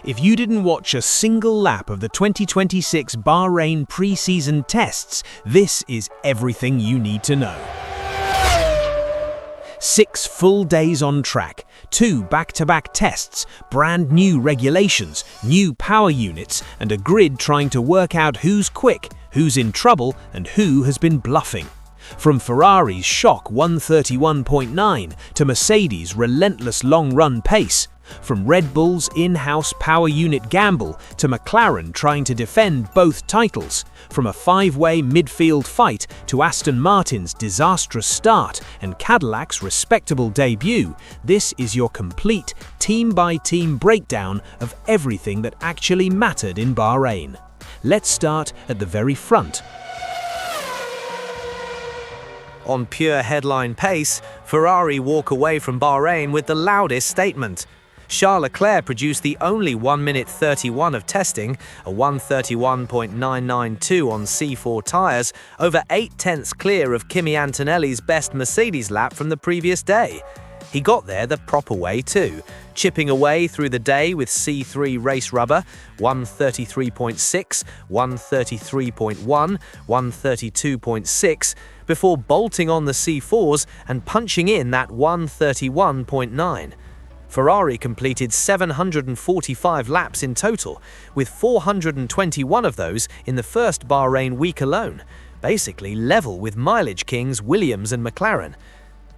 If you didn't watch a single lap of the 2026 Bahrain pre-season tests, this is everything you need to know. 6 full days on track, 2 back-to-back tests, brand new regulations, new power units, and a grid trying to work out who's quick, who's in trouble, and who has been bluffing. From Ferrari's shock 131.9 to Mercedes' relentless long-run pace, from Red Bull's in-house power unit gamble to McLaren trying to defend both titles, from a 5-way midfield fight to Aston Martin's disastrous start and Cadillac's respectable debut, this is your complete team-by-team breakdown of everything that actually mattered in Bahrain. Let's start at the very front. On pure headline pace, Ferrari walk away from Bahrain with the loudest statement. Charles Leclerc produced the only 1 minute 31 of testing, a 131.992 on C4 tyres, over 0.8 clear of Kimi Antonelli's best Mercedes lap from the previous day. He got there the proper way too, chipping away through the day with C3 race rubber, 133.6, 133.1, 132.6, before bolting on the C4s and punching in that 131.9. Ferrari completed 745 laps in total, with 421 of those in the first Bahrain week alone, basically level with mileage kings Williams and McLaren.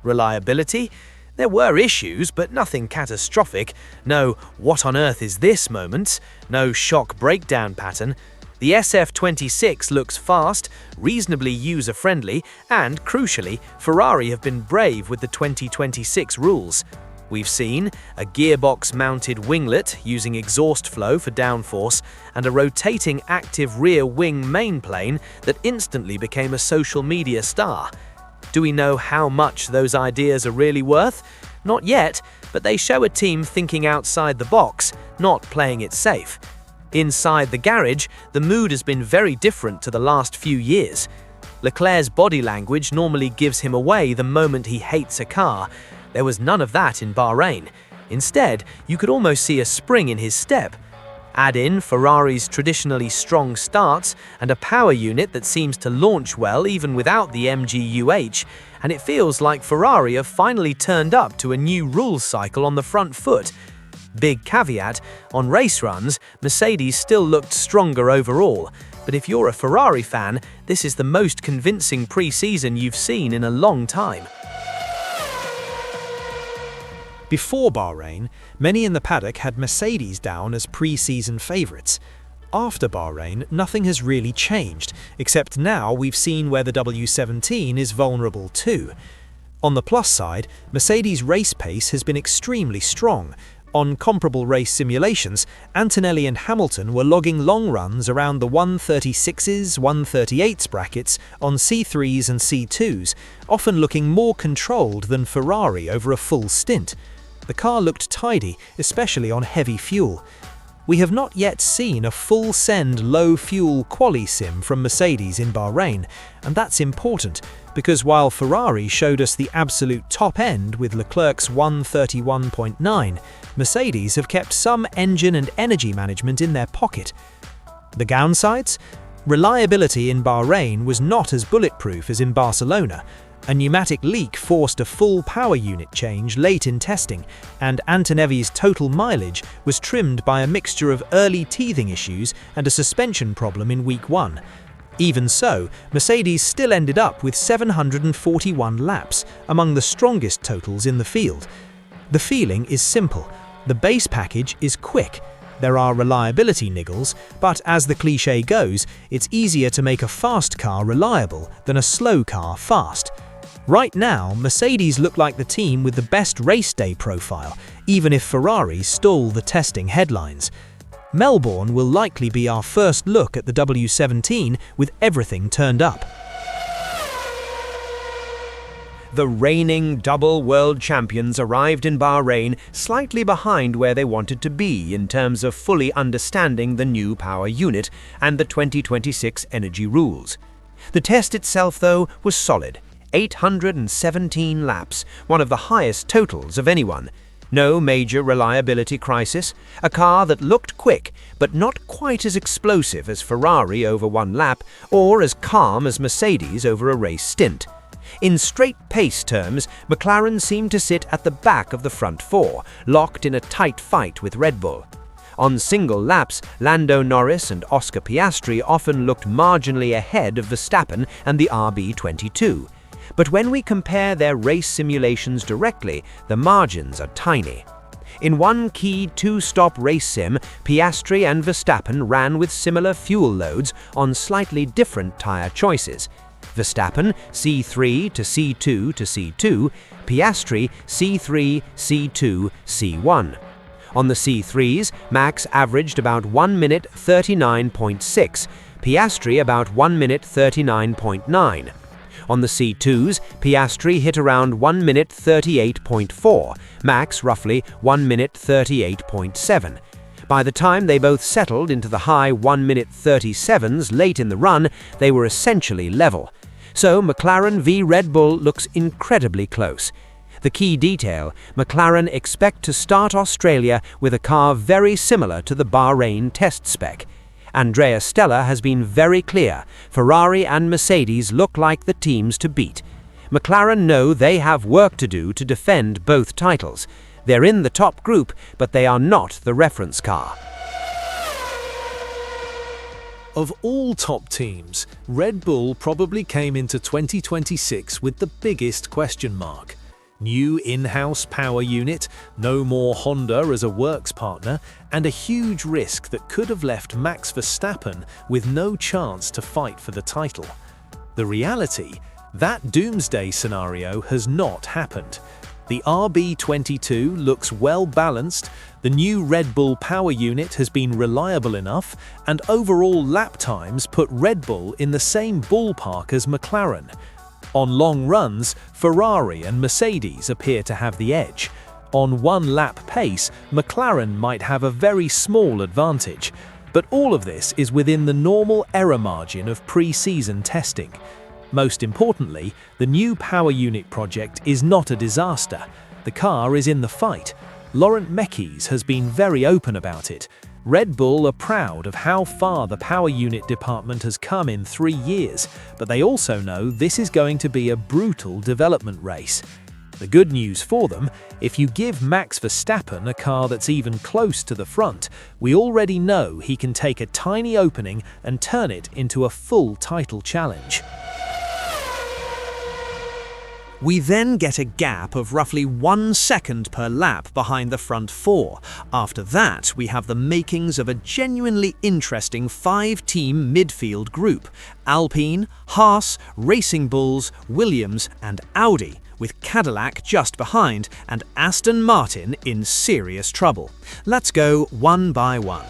Reliability? There were issues, but nothing catastrophic. No "what on earth is this" moments, no shock breakdown pattern. The SF26 looks fast, reasonably user-friendly, and, crucially, Ferrari have been brave with the 2026 rules. We've seen a gearbox-mounted winglet using exhaust flow for downforce and a rotating active rear wing mainplane that instantly became a social media star. Do we know how much those ideas are really worth? Not yet, but they show a team thinking outside the box, not playing it safe. Inside the garage, the mood has been very different to the last few years. Leclerc's body language normally gives him away the moment he hates a car. There was none of that in Bahrain. Instead, you could almost see a spring in his step. Add in Ferrari's traditionally strong starts and a power unit that seems to launch well even without the MGUH, and it feels like Ferrari have finally turned up to a new rules cycle on the front foot. Big caveat, on race runs, Mercedes still looked stronger overall, but if you're a Ferrari fan, this is the most convincing pre-season you've seen in a long time. Before Bahrain, many in the paddock had Mercedes down as pre-season favourites. After Bahrain, nothing has really changed, except now we've seen where the W17 is vulnerable too. On the plus side, Mercedes' race pace has been extremely strong. On comparable race simulations, Antonelli and Hamilton were logging long runs around the 136s, 138s brackets on C3s and C2s, often looking more controlled than Ferrari over a full stint. The car looked tidy, especially on heavy fuel. We have not yet seen a full-send low-fuel quali sim from Mercedes in Bahrain, and that's important, because while Ferrari showed us the absolute top end with Leclerc's 131.9, Mercedes have kept some engine and energy management in their pocket. The downsides? Reliability in Bahrain was not as bulletproof as in Barcelona. A pneumatic leak forced a full power unit change late in testing, and Antonelli's total mileage was trimmed by a mixture of early teething issues and a suspension problem in week 1. Even so, Mercedes still ended up with 741 laps, among the strongest totals in the field. The feeling is simple. The base package is quick. There are reliability niggles, but as the cliché goes, it's easier to make a fast car reliable than a slow car fast. Right now, Mercedes look like the team with the best race day profile, even if Ferrari stole the testing headlines. Melbourne will likely be our first look at the W17 with everything turned up. The reigning double world champions arrived in Bahrain slightly behind where they wanted to be in terms of fully understanding the new power unit and the 2026 energy rules. The test itself, though, was solid. 817 laps, one of the highest totals of anyone. No major reliability crisis, a car that looked quick but not quite as explosive as Ferrari over one lap or as calm as Mercedes over a race stint. In straight pace terms, McLaren seemed to sit at the back of the front four, locked in a tight fight with Red Bull. On single laps, Lando Norris and Oscar Piastri often looked marginally ahead of Verstappen and the RB22. But when we compare their race simulations directly, the margins are tiny. In one key two-stop race sim, Piastri and Verstappen ran with similar fuel loads on slightly different tyre choices. Verstappen C3 to C2 to C2, Piastri C3, C2, C1. On the C3s, Max averaged about 1 minute 39.6, Piastri about 1 minute 39.9. On the C2s, Piastri hit around 1 minute 38.4, Max roughly 1 minute 38.7. By the time they both settled into the high 1 minute 37s late in the run, they were essentially level. So McLaren v Red Bull looks incredibly close. The key detail, McLaren expect to start Australia with a car very similar to the Bahrain test spec. Andrea Stella has been very clear, Ferrari and Mercedes look like the teams to beat. McLaren know they have work to do to defend both titles. They're in the top group, but they are not the reference car. Of all top teams, Red Bull probably came into 2026 with the biggest question mark. New in-house power unit, no more Honda as a works partner, and a huge risk that could have left Max Verstappen with no chance to fight for the title. The reality, that doomsday scenario has not happened. The RB22 looks well balanced, the new Red Bull power unit has been reliable enough, and overall lap times put Red Bull in the same ballpark as McLaren. On long runs, Ferrari and Mercedes appear to have the edge. On one-lap pace, McLaren might have a very small advantage. But all of this is within the normal error margin of pre-season testing. Most importantly, the new power unit project is not a disaster. The car is in the fight. Laurent Mekies has been very open about it. Red Bull are proud of how far the power unit department has come in 3 years, but they also know this is going to be a brutal development race. The good news for them, if you give Max Verstappen a car that's even close to the front, we already know he can take a tiny opening and turn it into a full title challenge. We then get a gap of roughly 1 second per lap behind the front four. After that, we have the makings of a genuinely interesting 5-team midfield group: Alpine, Haas, Racing Bulls, Williams and Audi, with Cadillac just behind and Aston Martin in serious trouble. Let's go one by one.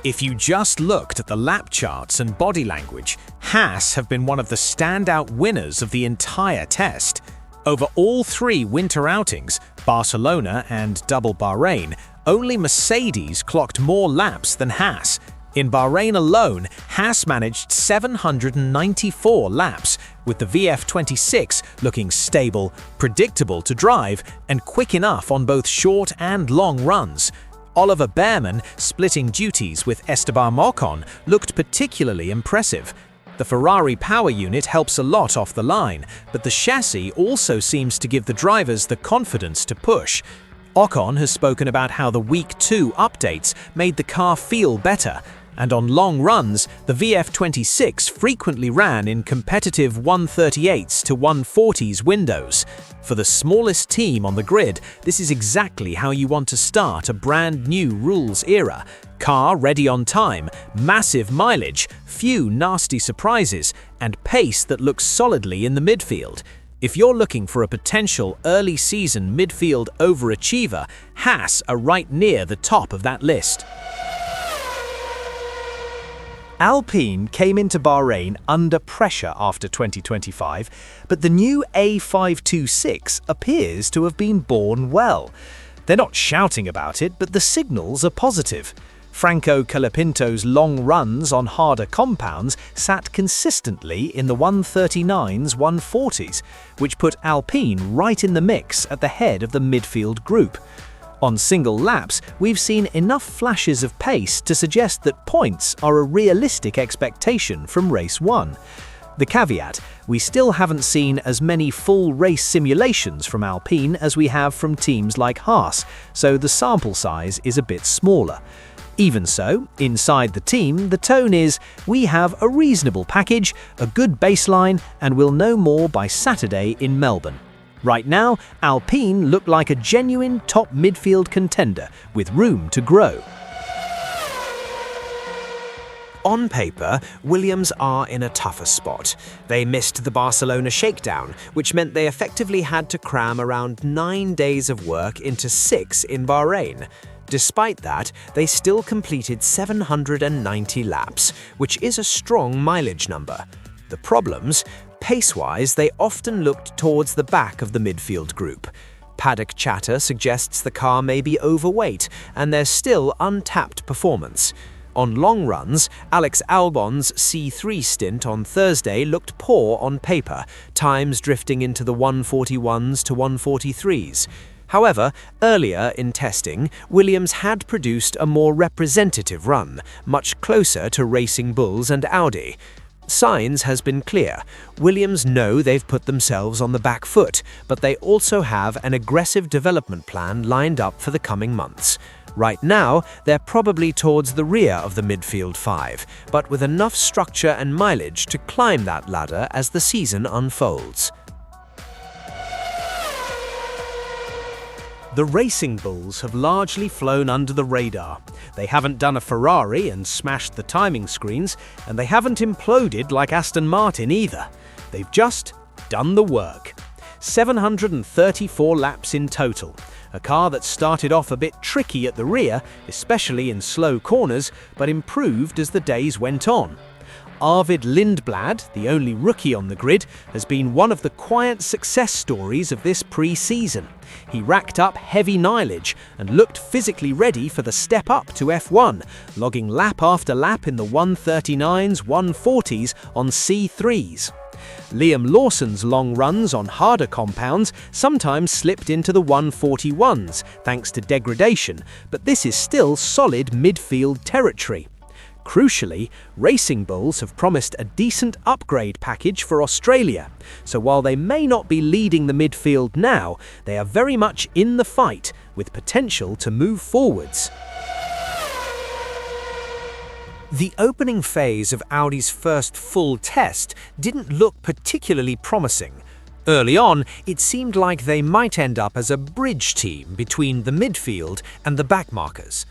If you just looked at the lap charts and body language, Haas have been one of the standout winners of the entire test. Over all 3 winter outings, Barcelona and double Bahrain, only Mercedes clocked more laps than Haas. In Bahrain alone, Haas managed 794 laps, with the VF26 looking stable, predictable to drive, and quick enough on both short and long runs. Oliver Behrman, splitting duties with Esteban Ocon, looked particularly impressive. The Ferrari power unit helps a lot off the line, but the chassis also seems to give the drivers the confidence to push. Ocon has spoken about how the Week 2 updates made the car feel better, and on long runs, the VF26 frequently ran in competitive 138s to 140s windows. For the smallest team on the grid, this is exactly how you want to start a brand new rules era. Car ready on time, massive mileage, few nasty surprises, and pace that looks solidly in the midfield. If you're looking for a potential early season midfield overachiever, Haas are right near the top of that list. Alpine came into Bahrain under pressure after 2025, but the new A526 appears to have been born well. They're not shouting about it, but the signals are positive. Franco Colapinto's long runs on harder compounds sat consistently in the 139s, 140s, which put Alpine right in the mix at the head of the midfield group. On single laps, we've seen enough flashes of pace to suggest that points are a realistic expectation from race 1. The caveat, we still haven't seen as many full race simulations from Alpine as we have from teams like Haas, so the sample size is a bit smaller. Even so, inside the team, the tone is, we have a reasonable package, a good baseline, and we'll know more by Saturday in Melbourne. Right now, Alpine look like a genuine top midfield contender with room to grow. On paper, Williams are in a tougher spot. They missed the Barcelona shakedown, which meant they effectively had to cram around 9 days of work into 6 in Bahrain. Despite that, they still completed 790 laps, which is a strong mileage number. The problems? Pace-wise, they often looked towards the back of the midfield group. Paddock chatter suggests the car may be overweight, and there's still untapped performance. On long runs, Alex Albon's C3 stint on Thursday looked poor on paper, times drifting into the 141s to 143s. However, earlier in testing, Williams had produced a more representative run, much closer to Racing Bulls and Audi. Sainz has been clear. Williams know they've put themselves on the back foot, but they also have an aggressive development plan lined up for the coming months. Right now, they're probably towards the rear of the midfield 5, but with enough structure and mileage to climb that ladder as the season unfolds. The Racing Bulls have largely flown under the radar. They haven't done a Ferrari and smashed the timing screens, and they haven't imploded like Aston Martin either. They've just done the work. 734 laps in total. A car that started off a bit tricky at the rear, especially in slow corners, but improved as the days went on. Arvid Lindblad, the only rookie on the grid, has been one of the quiet success stories of this pre-season. He racked up heavy mileage and looked physically ready for the step up to F1, logging lap after lap in the 139s, 140s on C3s. Liam Lawson's long runs on harder compounds sometimes slipped into the 141s, thanks to degradation, but this is still solid midfield territory. Crucially, Racing Bulls have promised a decent upgrade package for Australia, so while they may not be leading the midfield now, they are very much in the fight, with potential to move forwards. The opening phase of Audi's first full test didn't look particularly promising. Early on, it seemed like they might end up as a bridge team between the midfield and the backmarkers.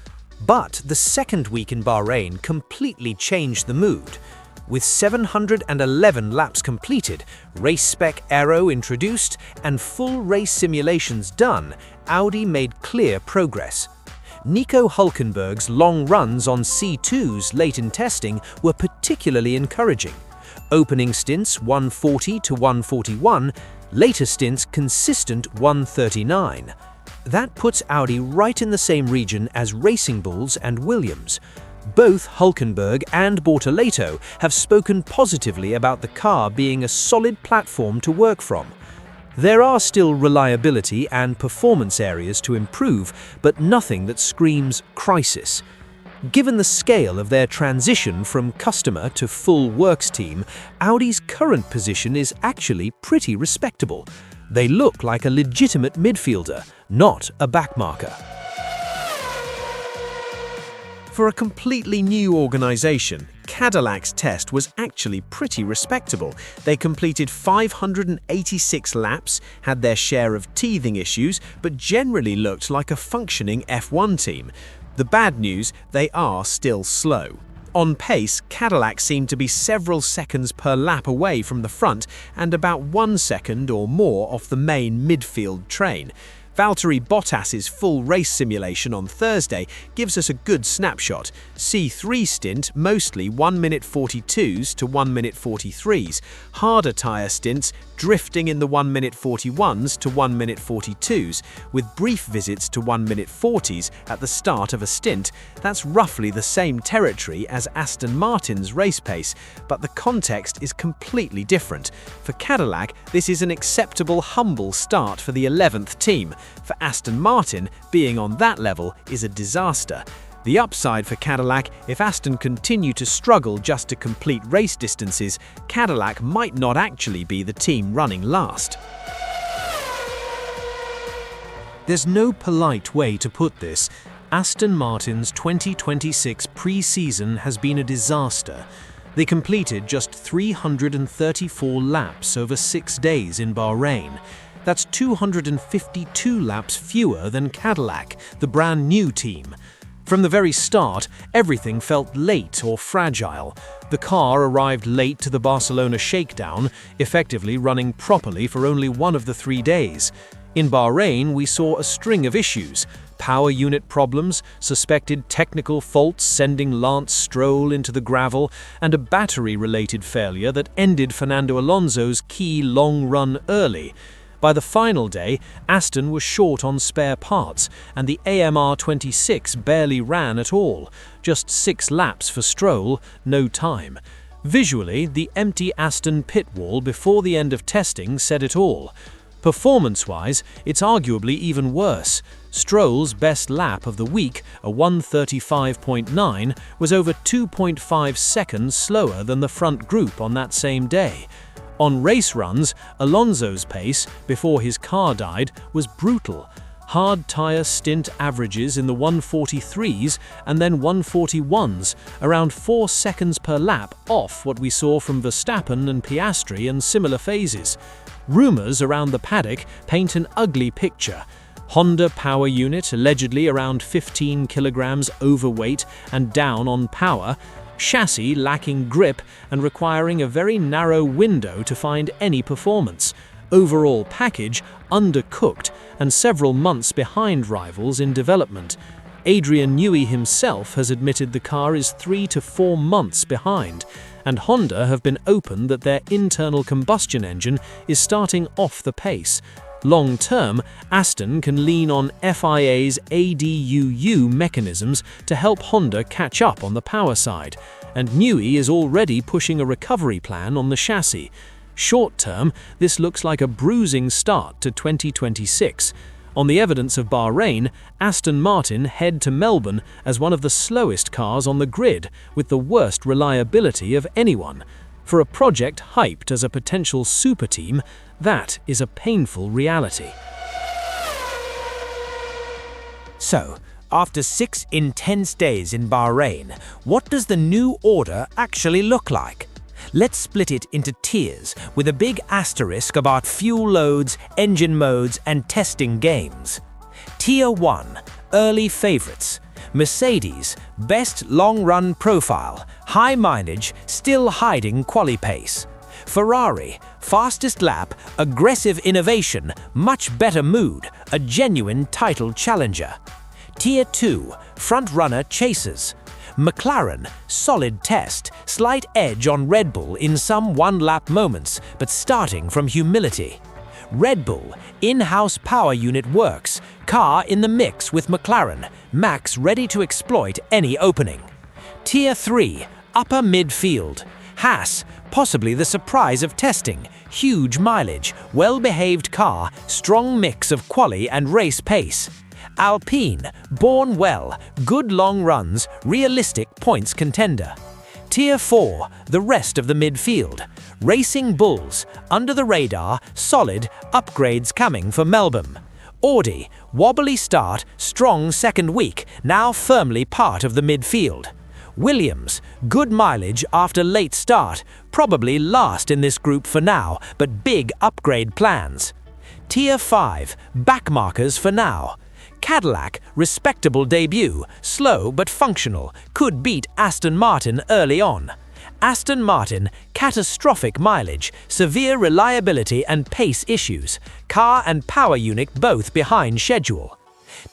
But the second week in Bahrain completely changed the mood. With 711 laps completed, race spec aero introduced, and full race simulations done, Audi made clear progress. Nico Hülkenberg's long runs on C2s late in testing were particularly encouraging. Opening stints 140 to 141, later stints consistent 139. That puts Audi right in the same region as Racing Bulls and Williams. Both Hülkenberg and Bortoleto have spoken positively about the car being a solid platform to work from. There are still reliability and performance areas to improve, but nothing that screams crisis. Given the scale of their transition from customer to full works team, Audi's current position is actually pretty respectable. They look like a legitimate midfielder, not a backmarker. For a completely new organization, Cadillac's test was actually pretty respectable. They completed 586 laps, had their share of teething issues, but generally looked like a functioning F1 team. The bad news, they are still slow. On pace, Cadillac seemed to be several seconds per lap away from the front and about 1 second or more off the main midfield train. Valtteri Bottas's full race simulation on Thursday gives us a good snapshot. C3 stint mostly 1 minute 42s to 1 minute 43s, harder tyre stints drifting in the 1 minute 41s to 1 minute 42s, with brief visits to 1 minute 40s at the start of a stint. That's roughly the same territory as Aston Martin's race pace, but the context is completely different. For Cadillac, this is an acceptable, humble start for the 11th team. For Aston Martin, being on that level is a disaster. The upside for Cadillac, if Aston continue to struggle just to complete race distances, Cadillac might not actually be the team running last. There's no polite way to put this. Aston Martin's 2026 pre-season has been a disaster. They completed just 334 laps over 6 days in Bahrain. That's 252 laps fewer than Cadillac, the brand new team. From the very start, everything felt late or fragile. The car arrived late to the Barcelona shakedown, effectively running properly for only one of the 3 days. In Bahrain, we saw a string of issues: power unit problems, suspected technical faults sending Lance Stroll into the gravel, and a battery-related failure that ended Fernando Alonso's key long run early. By the final day, Aston was short on spare parts, and the AMR26 barely ran at all. Just 6 laps for Stroll, no time. Visually, the empty Aston pit wall before the end of testing said it all. Performance-wise, it's arguably even worse. Stroll's best lap of the week, a 1:35.9, was over 2.5 seconds slower than the front group on that same day. On race runs, Alonso's pace, before his car died, was brutal. Hard tyre stint averages in the 143s and then 141s, around 4 seconds per lap off what we saw from Verstappen and Piastri in similar phases. Rumours around the paddock paint an ugly picture. Honda power unit allegedly around 15 kilograms overweight and down on power, chassis lacking grip and requiring a very narrow window to find any performance, overall package undercooked and several months behind rivals in development. Adrian Newey himself has admitted the car is 3 to 4 months behind, and Honda have been open that their internal combustion engine is starting off the pace. Long-term, Aston can lean on FIA's ADUU mechanisms to help Honda catch up on the power side, and Newey is already pushing a recovery plan on the chassis. Short-term, this looks like a bruising start to 2026. On the evidence of Bahrain, Aston Martin head to Melbourne as one of the slowest cars on the grid, with the worst reliability of anyone. For a project hyped as a potential super team, that is a painful reality. So, after 6 intense days in Bahrain, what does the new order actually look like? Let's split it into tiers, with a big asterisk about fuel loads, engine modes, and testing games. Tier 1, early favorites. Mercedes, best long-run profile, high mileage, still hiding quali pace. Ferrari, fastest lap, aggressive innovation, much better mood, a genuine title challenger. Tier 2, front-runner chasers. McLaren, solid test, slight edge on Red Bull in some one-lap moments, but starting from humility. Red Bull, in-house power unit works, car in the mix with McLaren, Max ready to exploit any opening. Tier 3, upper midfield. Haas, possibly the surprise of testing, huge mileage, well-behaved car, strong mix of quali and race pace. Alpine, born well, good long runs, realistic points contender. Tier 4, the rest of the midfield. Racing Bulls, under the radar, solid, upgrades coming for Melbourne. Audi, wobbly start, strong second week, now firmly part of the midfield. Williams, good mileage after late start, probably last in this group for now, but big upgrade plans. Tier 5, backmarkers for now. Cadillac, respectable debut, slow but functional, could beat Aston Martin early on. Aston Martin, catastrophic mileage, severe reliability and pace issues, car and power unit both behind schedule.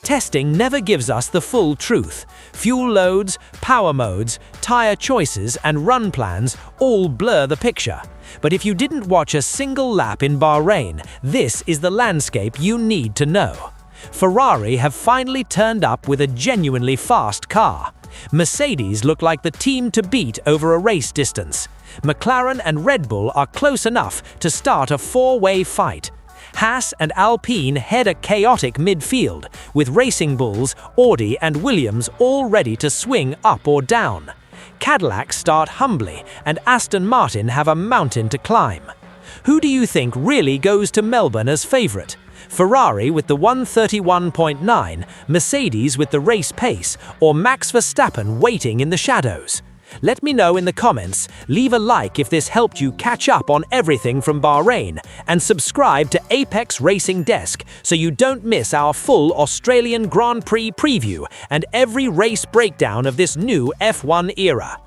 Testing never gives us the full truth. Fuel loads, power modes, tyre choices and run plans all blur the picture. But if you didn't watch a single lap in Bahrain, this is the landscape you need to know. Ferrari have finally turned up with a genuinely fast car. Mercedes look like the team to beat over a race distance. McLaren and Red Bull are close enough to start a four-way fight. Haas and Alpine head a chaotic midfield, with Racing Bulls, Audi and Williams all ready to swing up or down. Cadillac start humbly, and Aston Martin have a mountain to climb. Who do you think really goes to Melbourne as favourite? Ferrari with the 131.9, Mercedes with the race pace, or Max Verstappen waiting in the shadows? Let me know in the comments, leave a like if this helped you catch up on everything from Bahrain, and subscribe to Apex Racing Desk so you don't miss our full Australian Grand Prix preview and every race breakdown of this new F1 era.